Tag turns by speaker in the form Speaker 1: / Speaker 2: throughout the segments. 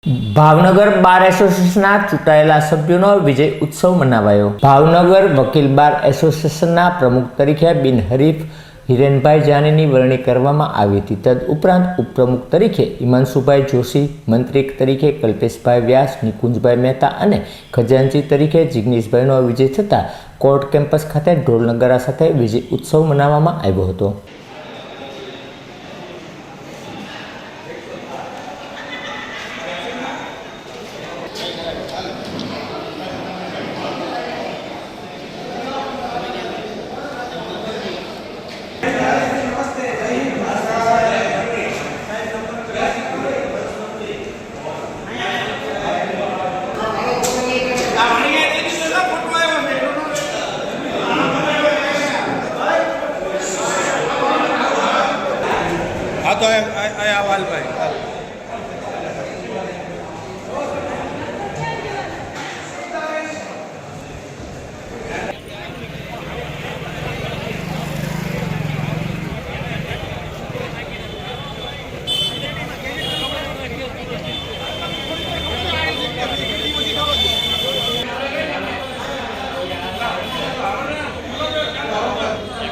Speaker 1: ભાવનગર બાર એસોસિએશનના ચૂંટાયેલા સભ્યોનો વિજય ઉત્સવ મનાવાયો। ભાવનગર વકીલ બાર એસોસિએશનના પ્રમુખ તરીકે બિનહરીફ હિરેનભાઈ જાનીની વરણી કરવામાં આવી હતી। તદુપરાંત ઉપપ્રમુખ તરીકે હિમાંશુભાઈ જોશી, મંત્રી તરીકે કલ્પેશભાઈ વ્યાસ, નિકુંજભાઈ મહેતા અને ખજાનચી તરીકે જિગ્નેશભાઈનો વિજય થતાં કોર્ટ કેમ્પસ ખાતે ઢોલ નગારા સાથે વિજય ઉત્સવ મનાવવામાં આવ્યો હતો।
Speaker 2: हाँ तो आवाल भाई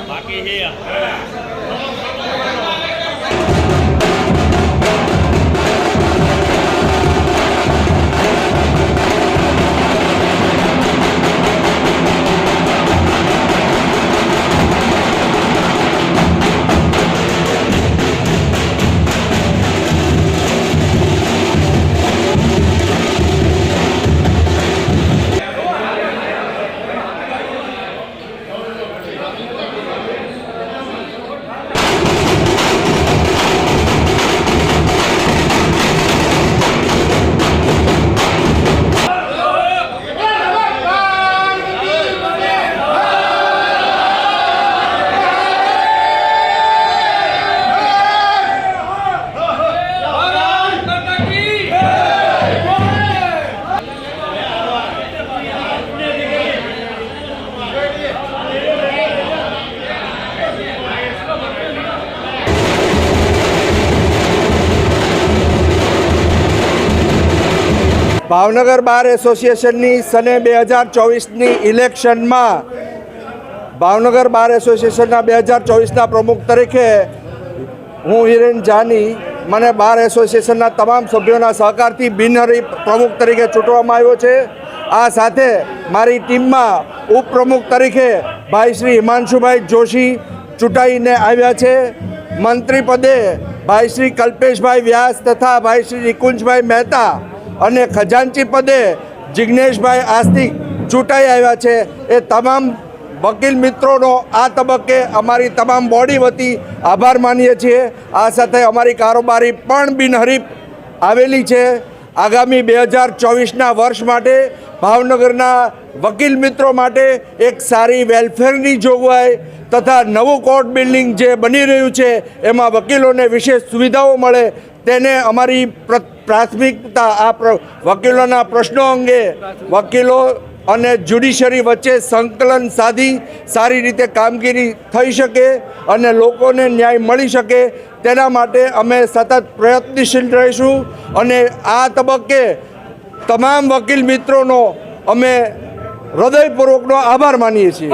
Speaker 2: बाकी है ભાવનગર બાર એસોસિએશનની સને 2024ની ઇલેક્શનમાં ભાવનગર બાર એસોસિએશનના 2024ના પ્રમુખ તરીકે હું હિરેન જાની મને બાર એસોસિએશનના તમામ સભ્યોના સહકારથી બિનહરીફ પ્રમુખ તરીકે ચૂંટવામાં આવ્યો છે। આ સાથે મારી ટીમમાં ઉપપ્રમુખ તરીકે ભાઈ શ્રી હિમાંશુભાઈ જોશી ચૂંટાઈને આવ્યા છે। મંત્રી પદે ભાઈ શ્રી કલ્પેશભાઈ વ્યાસ તથા ભાઈ શ્રી નિકુંજભાઈ મહેતા અને ખજાનચી પદે જિગ્નેશભાઈ આસ્તિક ચૂંટાઈ આવ્યા છે। એ તમામ વકીલ મિત્રોનો આ તબક્કે અમારી તમામ બોડી વતી આભાર માનીએ છીએ। આ સાથે અમારી કારોબારી પણ બિનહરીફ આવેલી છે। આગામી 2024ના વર્ષ માટે ભાવનગરના વકીલ મિત્રો માટે એક સારી વેલફેરની જોગવાઈ તથા નવું કોર્ટ બિલ્ડિંગ જે બની રહ્યું છે એમાં વકીલોને વિશેષ સુવિધાઓ મળે તેને અમારી પ્રાથમિકતા આ વકીલોના પ્રશ્નો અંગે વકીલો અને જ્યુડિશરી વચ્ચે સંકલન સાધી સારી રીતે કામગીરી થઈ શકે અને લોકોને ન્યાય મળી શકે તેના માટે અમે સતત પ્રયત્નશીલ રહીશું। અને આ તબક્કે તમામ વકીલ મિત્રોનો અમે હૃદયપૂર્વકનો આભાર માનીએ છીએ।